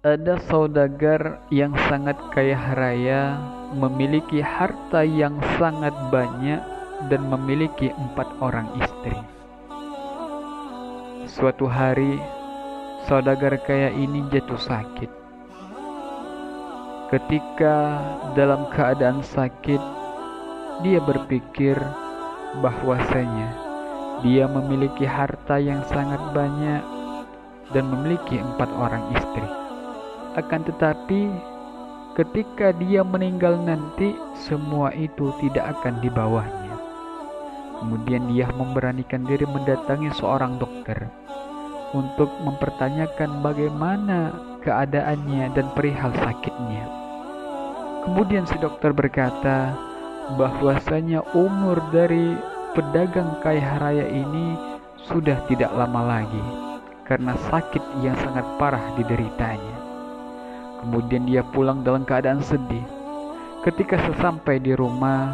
Ada saudagar yang sangat kaya raya, memiliki harta yang sangat banyak, dan memiliki 4 orang istri. Suatu hari, saudagar kaya ini jatuh sakit. Ketika dalam keadaan sakit, dia berpikir bahwasanya dia memiliki harta yang sangat banyak dan memiliki 4 orang istri. Akan tetapi, ketika dia meninggal nanti, semua itu tidak akan dibawanya. Kemudian dia memberanikan diri mendatangi seorang dokter untuk mempertanyakan bagaimana keadaannya dan perihal sakitnya. Kemudian si dokter berkata bahwasanya umur dari pedagang kaya raya ini sudah tidak lama lagi karena sakit yang sangat parah dideritanya. Kemudian dia pulang dalam keadaan sedih. Ketika sesampai di rumah,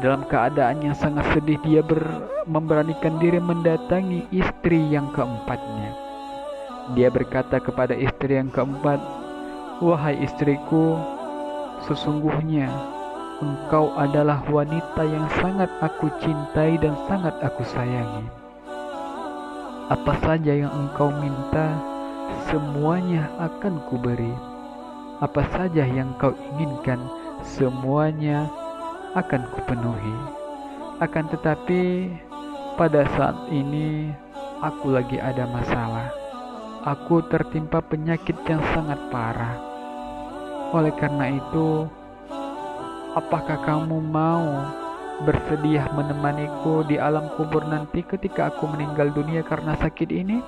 dalam keadaan yang sangat sedih, dia memberanikan diri mendatangi istri yang keempatnya. Dia berkata kepada istri yang keempat, "Wahai istriku, sesungguhnya engkau adalah wanita yang sangat aku cintai dan sangat aku sayangi. Apa saja yang engkau minta, semuanya akan kuberi. Apa saja yang kau inginkan, semuanya akan kupenuhi. Akan tetapi, pada saat ini aku lagi ada masalah. Aku tertimpa penyakit yang sangat parah. Oleh karena itu, apakah kamu mau bersedia menemaniku di alam kubur nanti ketika aku meninggal dunia karena sakit ini?"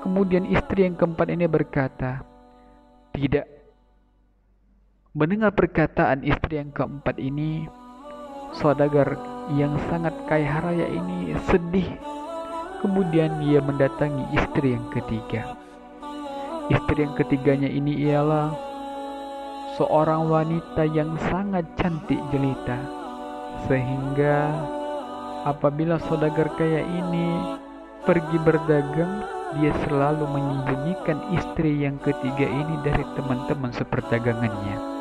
Kemudian istri yang keempat ini berkata, "Tidak." Mendengar perkataan istri yang keempat ini, saudagar yang sangat kaya raya ini sedih. Kemudian dia mendatangi istri yang ketiga. Istri yang ketiganya ini ialah seorang wanita yang sangat cantik jelita, sehingga apabila saudagar kaya ini pergi berdagang, dia selalu menyembunyikan istri yang ketiga ini dari teman-teman seperdagangannya,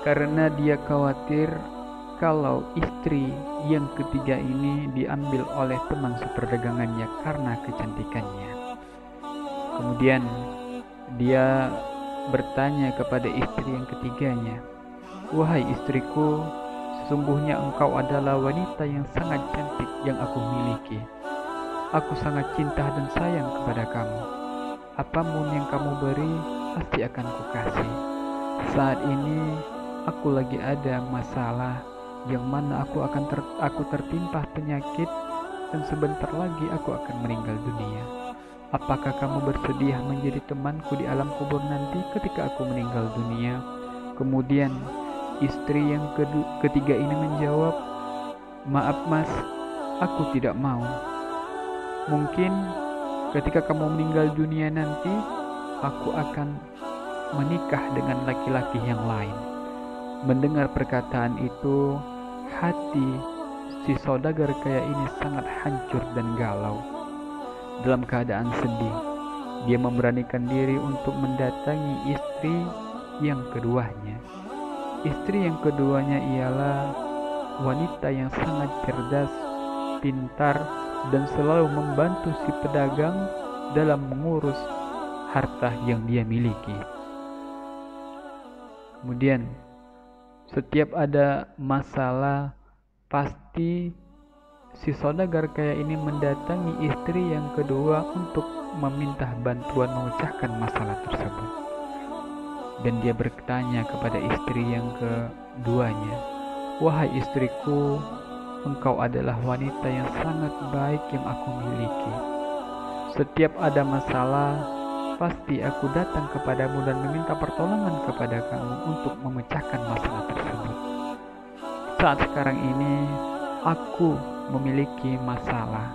karena dia khawatir kalau istri yang ketiga ini diambil oleh teman seperdagangannya karena kecantikannya. Kemudian dia bertanya kepada istri yang ketiganya, "Wahai istriku, sesungguhnya engkau adalah wanita yang sangat cantik yang aku miliki. Aku sangat cinta dan sayang kepada kamu. Apapun yang kamu beri, pasti akan kukasih. Saat ini aku lagi ada masalah, yang mana aku tertimpa penyakit dan sebentar lagi aku akan meninggal dunia. Apakah kamu bersedia menjadi temanku di alam kubur nanti ketika aku meninggal dunia?" Kemudian istri yang ketiga ini menjawab, "Maaf mas, aku tidak mau. Mungkin ketika kamu meninggal dunia nanti, aku akan menikah dengan laki-laki yang lain." Mendengar perkataan itu, hati si saudagar kaya ini sangat hancur dan galau. Dalam keadaan sedih, dia memberanikan diri untuk mendatangi istri yang keduanya. Istri yang keduanya ialah wanita yang sangat cerdas, pintar, dan selalu membantu si pedagang dalam mengurus harta yang dia miliki. Kemudian, setiap ada masalah, pasti si saudagar kaya ini mendatangi istri yang kedua untuk meminta bantuan memecahkan masalah tersebut. Dan dia bertanya kepada istri yang keduanya, "Wahai istriku, engkau adalah wanita yang sangat baik yang aku miliki. Setiap ada masalah, pasti aku datang kepadamu dan meminta pertolongan kepada kamu untuk memecahkan masalah tersebut. Saat sekarang ini, aku memiliki masalah,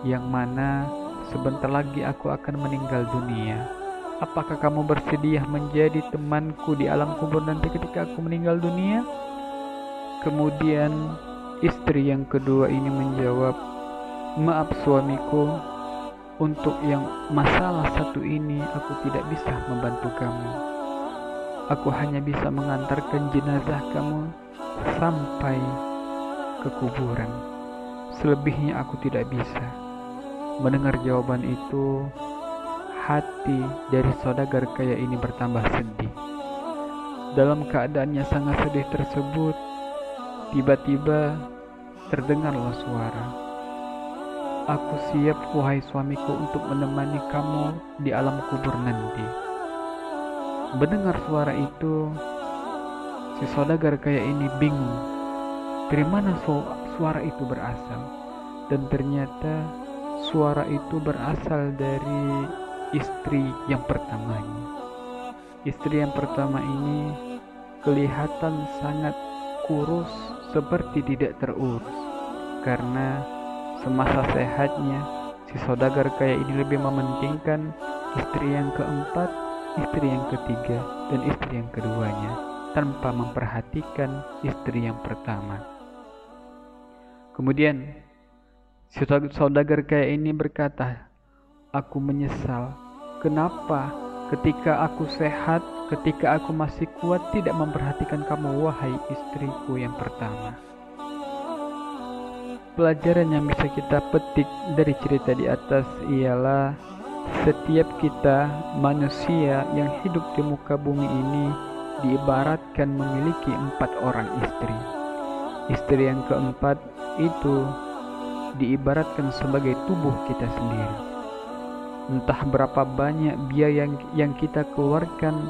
yang mana sebentar lagi aku akan meninggal dunia. Apakah kamu bersedia menjadi temanku di alam kubur nanti ketika aku meninggal dunia?" Kemudian istri yang kedua ini menjawab, "Maaf suamiku, Untuk yang masalah satu ini aku tidak bisa membantu kamu. Aku hanya bisa mengantarkan jenazah kamu sampai ke kuburan. Selebihnya aku tidak bisa." Mendengar jawaban itu, hati dari saudagar kaya ini bertambah sedih. Dalam keadaannya sangat sedih tersebut, tiba-tiba terdengarlah suara, "Aku siap, wahai suamiku, untuk menemani kamu di alam kubur nanti." Mendengar suara itu, si saudagar kaya ini bingung dari mana suara itu berasal. Dan ternyata suara itu berasal dari istri yang pertamanya. Istri yang pertama ini kelihatan sangat kurus, seperti tidak terurus, karena semasa sehatnya si saudagar kaya ini lebih mementingkan istri yang keempat, istri yang ketiga, dan istri yang keduanya, tanpa memperhatikan istri yang pertama. Kemudian si saudagar kaya ini berkata, "Aku menyesal. Kenapa ketika aku sehat, ketika aku masih kuat, tidak memperhatikan kamu, wahai istriku yang pertama?" Pelajaran yang bisa kita petik dari cerita di atas ialah setiap kita manusia yang hidup di muka bumi ini diibaratkan memiliki 4 orang istri. Istri yang keempat itu diibaratkan sebagai tubuh kita sendiri. Entah berapa banyak biaya yang kita keluarkan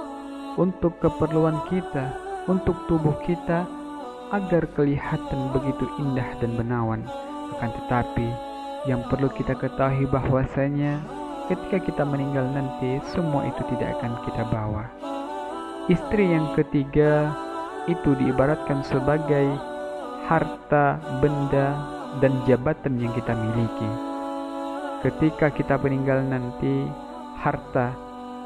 untuk keperluan kita, untuk tubuh kita, agar kelihatan begitu indah dan menawan. Akan tetapi yang perlu kita ketahui bahwasanya ketika kita meninggal nanti, semua itu tidak akan kita bawa. Istri yang ketiga itu diibaratkan sebagai harta, benda, dan jabatan yang kita miliki. Ketika kita meninggal nanti, harta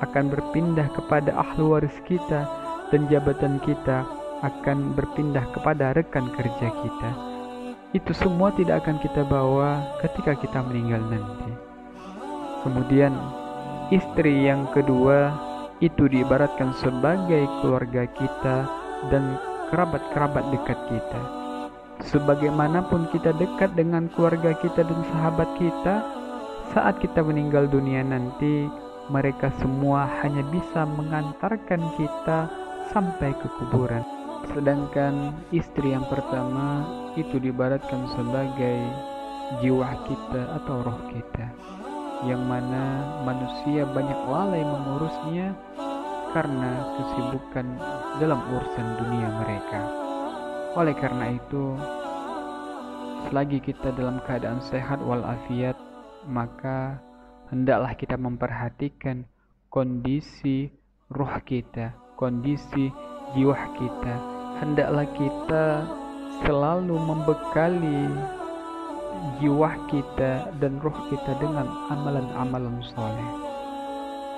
akan berpindah kepada ahli waris kita, dan jabatan kita akan berpindah kepada rekan kerja kita. Itu semua tidak akan kita bawa ketika kita meninggal nanti. Kemudian istri yang kedua itu diibaratkan sebagai keluarga kita dan kerabat-kerabat dekat kita. Sebagaimanapun kita dekat dengan keluarga kita dan sahabat kita, saat kita meninggal dunia nanti, mereka semua hanya bisa mengantarkan kita sampai ke kuburan. Sedangkan istri yang pertama itu diibaratkan sebagai jiwa kita atau roh kita, yang mana manusia banyak lalai mengurusnya karena kesibukan dalam urusan dunia mereka. Oleh karena itu, selagi kita dalam keadaan sehat walafiat, maka hendaklah kita memperhatikan kondisi roh kita, kondisi jiwa kita. Hendaklah kita selalu membekali jiwa kita dan roh kita dengan amalan-amalan soleh.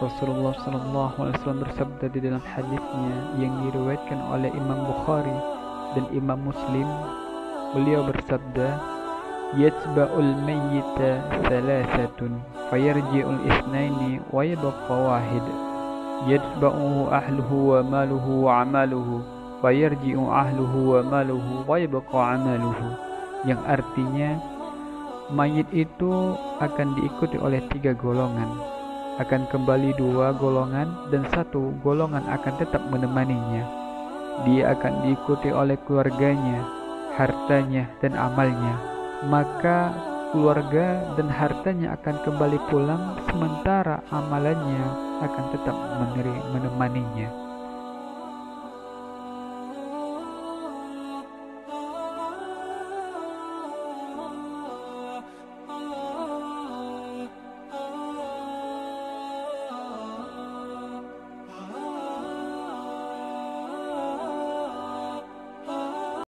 Rasulullah SAW bersabda di dalam hadisnya yang diriwayatkan oleh Imam Bukhari dan Imam Muslim, beliau bersabda, "Yatba'ul mayyita thalathatun fayarji'ul itsnaini wa yabqa wahid, yatba'uhu ahluhu wa maluhu wa amaluhu fayarji'u ahluhu wa maluhu wa yabqa amaluhu." Yang artinya mayit itu akan diikuti oleh 3 golongan, akan kembali 2 golongan, dan 1 golongan akan tetap menemaninya. Dia akan diikuti oleh keluarganya, hartanya, dan amalnya. Maka keluarga dan hartanya akan kembali pulang, sementara amalannya akan tetap menemaninya.